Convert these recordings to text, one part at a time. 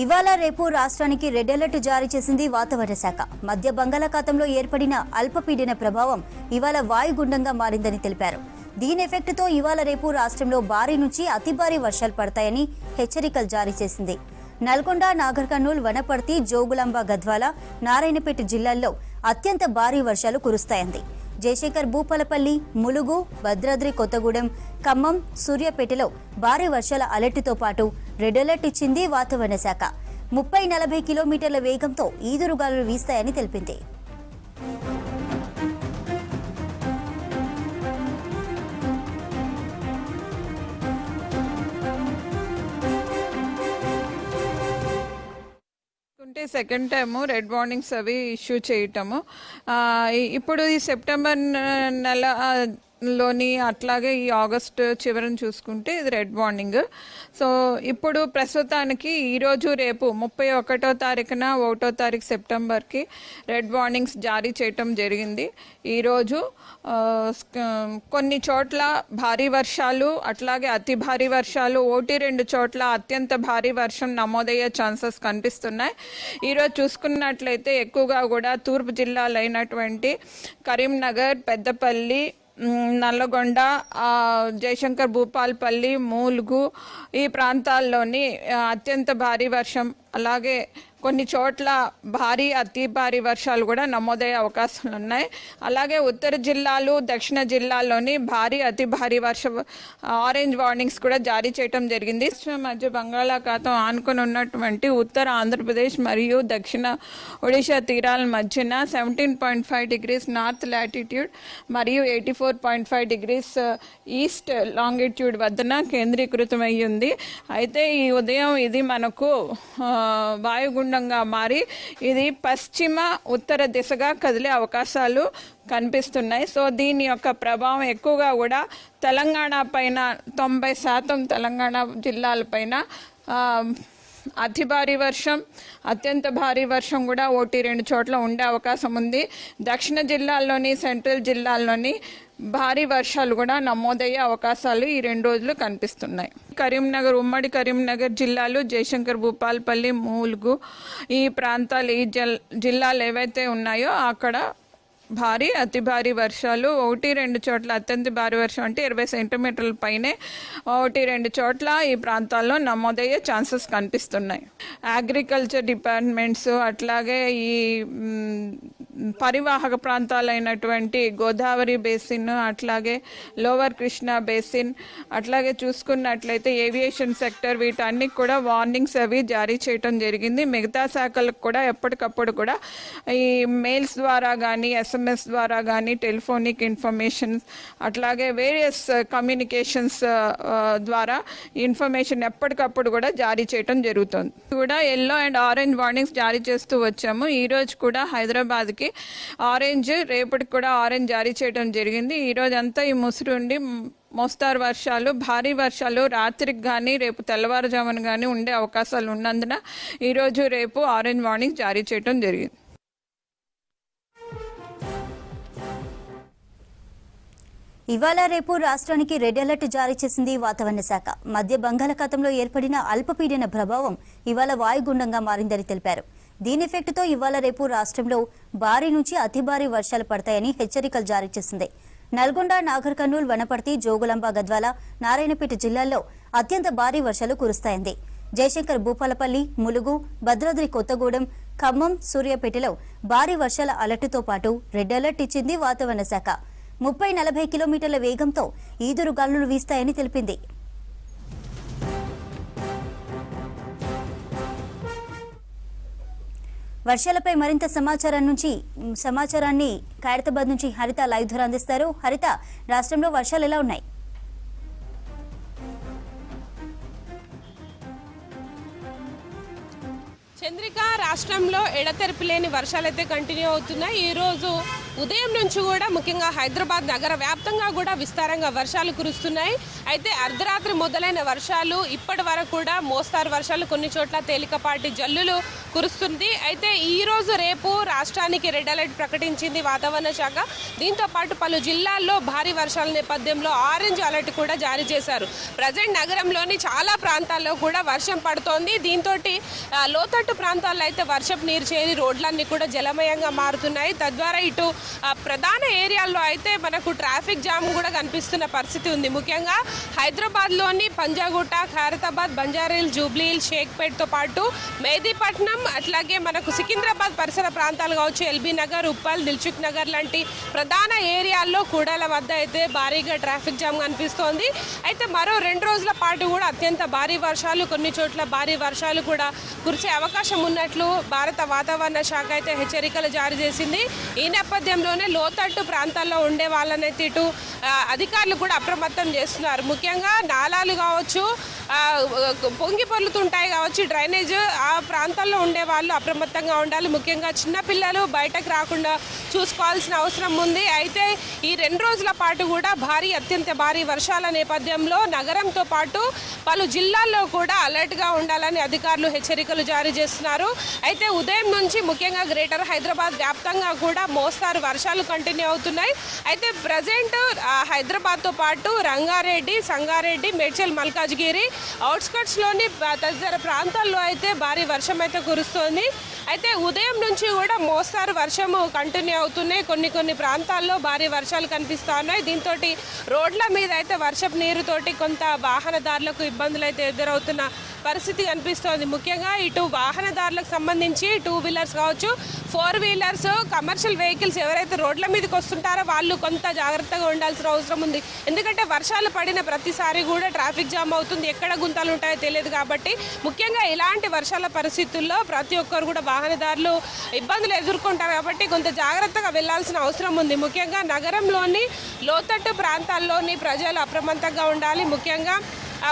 ఇవాళ రేపు రాష్ట్రానికి రెడ్ అలర్ట్ జారీ చేసింది వాతావరణ శాఖ. మధ్య బంగాళాఖాతంలో ఏర్పడిన అల్పపీడన ప్రభావం ఇవాళ వాయుగుండంగా మారిందని తెలిపారు. దీని ఎఫెక్ట్తో ఇవాళ రేపు రాష్ట్రంలో భారీ నుంచి అతి భారీ వర్షాలు పడతాయని హెచ్చరికలు జారీ చేసింది. నల్గొండ, నాగర్ కర్నూల్, వనపర్తి, జోగులాంబ, గద్వాల, నారాయణపేట జిల్లాల్లో అత్యంత భారీ వర్షాలు కురుస్తాయంది. జయశంకర్, భూపాలపల్లి, ములుగు, భద్రాద్రి కొత్తగూడెం, ఖమ్మం, సూర్యాపేటలో భారీ వర్షాల అలర్టుతో పాటు రెడ్ అలర్ట్ ఇచ్చింది వాతావరణ శాఖ. 30-40 కిలోమీటర్ల వేగంతో ఈదురుగాలులు వీస్తాయని తెలిపింది. సెకండ్ టైము రెడ్ వార్నింగ్స్ అవి ఇష్యూ చేయటము. ఇప్పుడు ఈ సెప్టెంబర్ నెలలోని అట్లాగే ఈ ఆగస్టు చివరిని చూసుకుంటే ఇది రెడ్ వార్నింగ్. సో ఇప్పుడు ప్రస్తుతానికి ఈరోజు రేపు 31వ తారీఖున 1వ తారీఖు సెప్టెంబర్కి రెడ్ వార్నింగ్స్ జారీ చేయటం జరిగింది. ఈరోజు కొన్ని చోట్ల భారీ వర్షాలు, అట్లాగే అతి భారీ వర్షాలు, 1-2 చోట్ల అత్యంత భారీ వర్షం నమోదయ్యే ఛాన్సెస్ కనిపిస్తున్నాయి. ఈరోజు చూసుకున్నట్లయితే ఎక్కువగా కూడా తూర్పు జిల్లాలు అయినటువంటి కరీంనగర్, పెద్దపల్లి, నల్లగొండ, జయశంకర్, భూపాలపల్లి, ములుగు ఈ ప్రాంతాల్లోని అత్యంత భారీ వర్షం, అలాగే కొన్ని చోట్ల భారీ అతి భారీ వర్షాలు కూడా నమోదయ్యే అవకాశాలు ఉన్నాయి. అలాగే ఉత్తర జిల్లాలు, దక్షిణ జిల్లాల్లోని భారీ అతి భారీ ఆరెంజ్ వార్నింగ్స్ కూడా జారీ చేయడం జరిగింది. మధ్య బంగాళాఖాతం ఆనుకొని ఉన్నటువంటి ఉత్తర ఆంధ్రప్రదేశ్ మరియు దక్షిణ ఒడిశా తీరాల మధ్యన 17.5 degrees నార్త్ లాటిట్యూడ్ మరియు 84.5 degrees ఈస్ట్ లాంగిట్యూడ్ వద్దన కేంద్రీకృతమై ఉంది. అయితే ఈ ఉదయం ఇది మనకు వాయుగుండంగా మారి ఇది పశ్చిమ ఉత్తర దిశగా కదిలే అవకాశాలు కనిపిస్తున్నాయి. సో దీని యొక్క ప్రభావం ఎక్కువగా కూడా తెలంగాణ పైన 90% తెలంగాణ జిల్లాలపైన అతి భారీ వర్షం, అత్యంత భారీ వర్షం కూడా 1-2 చోట్ల ఉండే అవకాశం ఉంది. దక్షిణ జిల్లాల్లోని, సెంట్రల్ జిల్లాల్లోని భారీ వర్షాలు కూడా నమోదయ్యే అవకాశాలు ఈ 2 రోజులు కనిపిస్తున్నాయి. కరీంనగర్, ఉమ్మడి కరీంనగర్ జిల్లాలు, జయశంకర్, భూపాలపల్లి, ములుగు ఈ ప్రాంతాలు, ఈ జిల్లాలు ఏవైతే ఉన్నాయో అక్కడ భారీ అతి భారీ వర్షాలు, 1-2 చోట్ల అత్యంత భారీ వర్షం అంటే 20 సెంటీమీటర్ల పైనే 1-2 చోట్ల ఈ ప్రాంతాల్లో నమోదయ్యే ఛాన్సెస్ కనిపిస్తున్నాయి. అగ్రికల్చర్ డిపార్ట్మెంట్స్, అట్లాగే ఈ పరివాహక ప్రాంతాలైనటువంటి గోదావరి బేసిన్, అట్లాగే లోవర్ కృష్ణా బేసిన్, అట్లాగే చూసుకున్నట్లయితే ఏవియేషన్ సెక్టర్, వీటన్నిటి కూడా వార్నింగ్స్ అవి జారీ చేయడం జరిగింది. మిగతా శాఖలకు కూడా ఎప్పటికప్పుడు కూడా ఈ మెయిల్స్ ద్వారా కానీ, SMS ద్వారా కానీ, టెలిఫోనిక్ ఇన్ఫర్మేషన్స్, అట్లాగే వేరియస్ కమ్యూనికేషన్స్ ద్వారా ఇన్ఫర్మేషన్ ఎప్పటికప్పుడు కూడా జారీ చేయడం జరుగుతుంది. కూడా ఎల్లో అండ్ ఆరెంజ్ వార్నింగ్స్ జారీ చేస్తూ వచ్చాము. ఈరోజు కూడా హైదరాబాద్కి ఆరెంజ్, రేపటికి కూడా ఆరెంజ్ జారీ చేయడం జరిగింది. ఈరోజు అంతా ఈ ముసురు ఉండి మోస్తారు వర్షాలు, భారీ వర్షాలు రాత్రికి కానీ రేపు తెల్లవారుజామున కానీ ఉండే అవకాశాలు ఉన్నందున ఈరోజు రేపు ఆరెంజ్ వార్నింగ్ జారీ చేయడం జరిగింది. ఇవాళ రేపు రాష్ట్రానికి రెడ్ అలర్ట్ జారీ చేసింది వాతావరణ శాఖ. మధ్య బంగాళాఖాతంలో ఏర్పడిన అల్పపీడన ప్రభావం ఇవాళ వాయుగుండంగా మారిందని తెలిపారు. దీని ఎఫెక్ట్తో ఇవాళ రేపు రాష్ట్రంలో భారీ నుంచి అతి భారీ వర్షాలు పడతాయని హెచ్చరికలు జారీ చేసింది. నల్గొండ, నాగర్ కర్నూల్, వనపర్తి, జోగులాంబ, గద్వాల, నారాయణపేట జిల్లాల్లో అత్యంత భారీ వర్షాలు కురుస్తాయంది. జయశంకర్, భూపాలపల్లి, ములుగు, భద్రాద్రి కొత్తగూడెం, ఖమ్మం, సూర్యాపేటలో భారీ వర్షాల అలర్టుతో పాటు రెడ్ అలర్ట్ ఇచ్చింది వాతావరణ శాఖ. 30-40 కిలోమీటర్ల వేగంతో ఈదురుగాలులు వీస్తాయని తెలిపింది. వర్షాలపై మరింత సమాచారాన్ని ఖైరతాబాద్ నుంచి హరిత లైవ్ ద్వారా అందిస్తారు. హరిత, రాష్ట్రంలో వర్షాలు ఎలా ఉన్నాయి? చంద్రిక, రాష్ట్రంలో ఎడతెరిపి లేని వర్షాలైతే కంటిన్యూ అవుతున్నాయి. ఈరోజు ఉదయం నుంచి కూడా ముఖ్యంగా హైదరాబాద్ నగర వ్యాప్తంగా కూడా విస్తారంగా వర్షాలు కురుస్తున్నాయి. అయితే అర్ధరాత్రి మొదలైన వర్షాలు ఇప్పటి వరకు కూడా మోస్తారు వర్షాలు, కొన్ని చోట్ల తేలికపాటి జల్లులు కురుస్తుంది. అయితే ఈ రోజు రేపు రాష్ట్రానికి రెడ్ అలర్ట్ ప్రకటించింది వాతావరణ శాఖ. దీంతో పాటు పలు జిల్లాల్లో భారీ వర్షాల నేపథ్యంలో ఆరెంజ్ అలర్ట్ కూడా జారీ చేశారు. ప్రజెంట్ నగరంలోని చాలా ప్రాంతాల్లో కూడా వర్షం పడుతోంది. దీంతో లోతట్టు ప్రాంతాల్లో అయితే వర్షపు నీరు చేరి రోడ్లన్నీ కూడా జలమయంగా మారుతున్నాయి. తద్వారా ఇటు ప్రధాన ఏరియాల్లో అయితే మనకు ట్రాఫిక్ జామ్ కూడా కనిపిస్తున్న పరిస్థితి ఉంది. ముఖ్యంగా హైదరాబాద్లోని పంజాగుట్ట, ఖైరతాబాద్, బంజారాహిల్స్, జూబ్లీహిల్స్, షేక్పేట్తో పాటు మెహదీపట్నం, అట్లాగే మనకు సికింద్రాబాద్ పరిసర ప్రాంతాలు కావచ్చు, ఎల్బీ నగర్, ఉప్పల్, దిల్సుఖ్ నగర్ లాంటి ప్రధాన ఏరియాల్లో కూడల వద్ద అయితే భారీగా ట్రాఫిక్ జామ్ కనిపిస్తోంది. అయితే మరో 2 రోజుల పాటు కూడా అత్యంత భారీ వర్షాలు, కొన్ని చోట్ల భారీ వర్షాలు కూడా కురిసే అవకాశం ఉన్నట్లు భారత వాతావరణ శాఖ అయితే హెచ్చరికలు జారీ చేసింది. ఈ నేపథ్యంలోనే లోతట్టు ప్రాంతాల్లో ఉండే వాళ్ళనైతే ఇటు అధికారులు కూడా అప్రమత్తం చేస్తున్నారు. ముఖ్యంగా నాలాలు కావచ్చు, పొంగి పొర్లుతుంటాయి కావచ్చు, డ్రైనేజ్ ఆ ప్రాంతాల్లో ఉండే వాళ్ళు అప్రమత్తంగా ఉండాలి. ముఖ్యంగా చిన్నపిల్లలు బయటకు రాకుండా చూసుకోవాల్సిన అవసరం ఉంది. అయితే ఈ 2 రోజుల పాటు కూడా అత్యంత భారీ వర్షాల నేపథ్యంలో నగరంతో పాటు పలు జిల్లాల్లో కూడా అలర్ట్గా ఉండాలని అధికారులు హెచ్చరికలు జారీ చేస్తున్నారు. అయితే ఉదయం నుంచి ముఖ్యంగా గ్రేటర్ హైదరాబాద్ వ్యాప్తంగా కూడా మోస్తారు వర్షాలు కంటిన్యూ అవుతున్నాయి. అయితే ప్రజెంట్ హైదరాబాద్తో పాటు రంగారెడ్డి, సంగారెడ్డి, మేడ్చల్, మల్కాజ్గిరి అవుట్స్కట్స్లోని తదితర ప్రాంతాల్లో అయితే భారీ వర్షం అయితే కురుస్తోంది. అయితే ఉదయం నుంచి కూడా మోస్తారు వర్షము కంటిన్యూ అవుతున్నాయి. కొన్ని ప్రాంతాల్లో భారీ వర్షాలు కనిపిస్తూ ఉన్నాయి. దీంతో రోడ్ల మీద అయితే వర్షపు నీరుతోటి కొంత వాహనదారులకు ఇబ్బందులు అయితే ఎదురవుతున్న పరిస్థితి కనిపిస్తోంది. ముఖ్యంగా ఇటు వాహనదారులకు సంబంధించి 2 వీలర్స్ కావచ్చు, 4 వీలర్స్, కమర్షియల్ వెహికల్స్ ఎవరైతే రోడ్ల మీదకి వస్తుంటారో వాళ్ళు కొంత జాగ్రత్తగా ఉండాల్సిన అవసరం ఉంది. ఎందుకంటే వర్షాలు పడిన ప్రతిసారి కూడా ట్రాఫిక్ జామ్ అవుతుంది, ఎక్కడ గుంతలు ఉంటాయో తెలియదు. కాబట్టి ముఖ్యంగా ఇలాంటి వర్షాల పరిస్థితుల్లో ప్రతి ఒక్కరు కూడా వాహనదారులు ఇబ్బందులు ఎదుర్కొంటారు. కాబట్టి కొంత జాగ్రత్తగా వెళ్లాల్సిన అవసరం ఉంది. ముఖ్యంగా నగరంలోని లోతట్టు ప్రాంతాల్లోని ప్రజలు అప్రమత్తంగా ఉండాలి. ముఖ్యంగా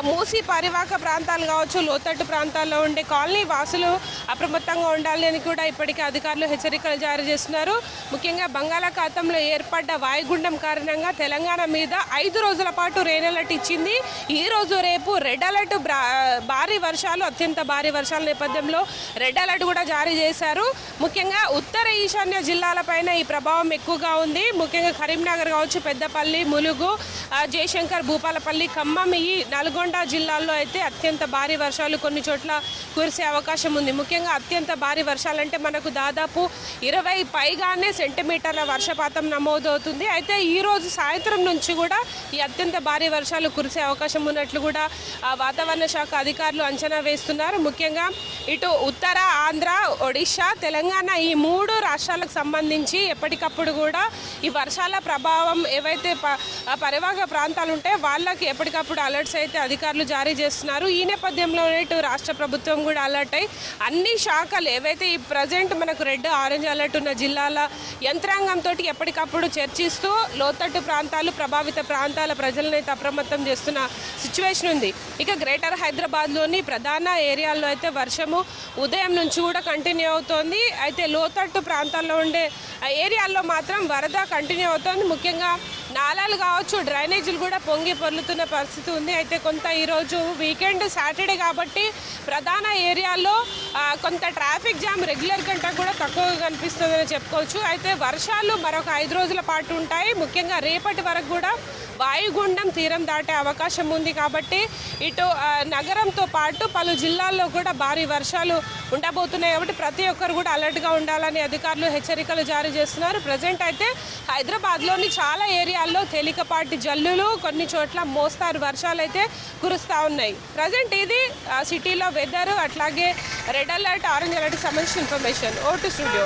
మూసి పరివాహక ప్రాంతాలు కావచ్చు, లోతట్టు ప్రాంతాల్లో ఉండే కాలనీ వాసులు అప్రమత్తంగా ఉండాలి అని కూడా ఇప్పటికే అధికారులు హెచ్చరికలు జారీ చేస్తున్నారు. ముఖ్యంగా బంగాళాఖాతంలో ఏర్పడ్డ వాయుగుండం కారణంగా తెలంగాణ మీద 5 రోజుల పాటు రెడ్ అలర్ట్ ఇచ్చింది. ఈ రోజు రేపు రెడ్ అలర్ట్, భారీ వర్షాలు, అత్యంత భారీ వర్షాల నేపథ్యంలో రెడ్ అలర్ట్ కూడా జారీ చేశారు. ముఖ్యంగా ఉత్తర ఈశాన్య జిల్లాలపైన ఈ ప్రభావం ఎక్కువగా ఉంది. ముఖ్యంగా కరీంనగర్ కావచ్చు, పెద్దపల్లి, ములుగు, జయశంకర్, భూపాలపల్లి, ఖమ్మం, ఈ నల్గొండ జిల్లాల్లో అయితే అత్యంత భారీ వర్షాలు కొన్ని చోట్ల కురిసే అవకాశం ఉంది. ముఖ్యంగా అత్యంత భారీ వర్షాలంటే మనకు దాదాపు 20 పైగానే సెంటీమీటర్ల వర్షపాతం నమోదవుతుంది. అయితే ఈ రోజు సాయంత్రం నుంచి కూడా ఈ అత్యంత భారీ వర్షాలు కురిసే అవకాశం ఉన్నట్లు కూడా వాతావరణ శాఖ అధికారులు అంచనా వేస్తున్నారు. ముఖ్యంగా ఇటు ఉత్తర ఆంధ్ర, ఒడిశా, తెలంగాణ ఈ 3 రాష్ట్రాలకు సంబంధించి ఎప్పటికప్పుడు కూడా ఈ వర్షాల ప్రభావం ఏవైతే పరివాహక ప్రాంతాలు ఉంటాయో వాళ్ళకి ఎప్పటికప్పుడు అలర్ట్స్ అయితే అధికారులు జారీ చేస్తున్నారు. ఈ నేపథ్యంలోనే ఇటు రాష్ట్ర ప్రభుత్వం కూడా అలర్ట్ అయ్యి అన్ని శాఖలు ఏవైతే ఈ ప్రజెంట్ మనకు రెడ్, ఆరెంజ్ అలర్ట్ ఉన్న జిల్లాల యంత్రాంగంతో ఎప్పటికప్పుడు చర్చిస్తూ లోతట్టు ప్రాంతాలు, ప్రభావిత ప్రాంతాల ప్రజలను అయితే అప్రమత్తం చేస్తున్న సిచ్యువేషన్ ఉంది. ఇక గ్రేటర్ హైదరాబాద్లోని ప్రధాన ఏరియాల్లో అయితే వర్షము ఉదయం నుంచి కూడా కంటిన్యూ అవుతోంది. అయితే లోతట్టు ప్రాంతాల్లో ఉండే ఏరియాల్లో మాత్రం వరద కంటిన్యూ అవుతోంది. ముఖ్యంగా నాలాలు కావచ్చు, డ్రైనేజీలు కూడా పొంగి పొర్లుతున్న పరిస్థితి ఉంది. అయితే కొంత ఈరోజు వీకెండ్, సాటర్డే కాబట్టి ప్రధాన ఏరియాల్లో కొంత ట్రాఫిక్ జామ్ రెగ్యులర్ కంటే కూడా తక్కువగా కనిపిస్తుందని చెప్పుకోవచ్చు. అయితే వర్షాలు మరొక 5 రోజుల పాటు ఉంటాయి. ముఖ్యంగా రేపటి వరకు కూడా వాయుగుండం తీరం దాటే అవకాశం ఉంది. కాబట్టి ఇటు నగరంతో పాటు పలు జిల్లాల్లో కూడా భారీ వర్షాలు ఉండబోతున్నాయి. కాబట్టి ప్రతి ఒక్కరు కూడా అలర్ట్గా ఉండాలని అధికారులు హెచ్చరికలు జారీ చేస్తున్నారు. ప్రజెంట్ అయితే హైదరాబాద్లోని చాలా ఏరియాల్లో తేలికపాటి జల్లులు, కొన్ని చోట్ల మోస్తారు వర్షాలు అయితే కురుస్తూ ఉన్నాయి. ప్రజెంట్ ఇది సిటీలో వెదర్, అట్లాగే రెడ్ అలర్ట్, ఆరెంజ్ అలర్ట్కి సంబంధించిన ఇన్ఫర్మేషన్. Oh to studio.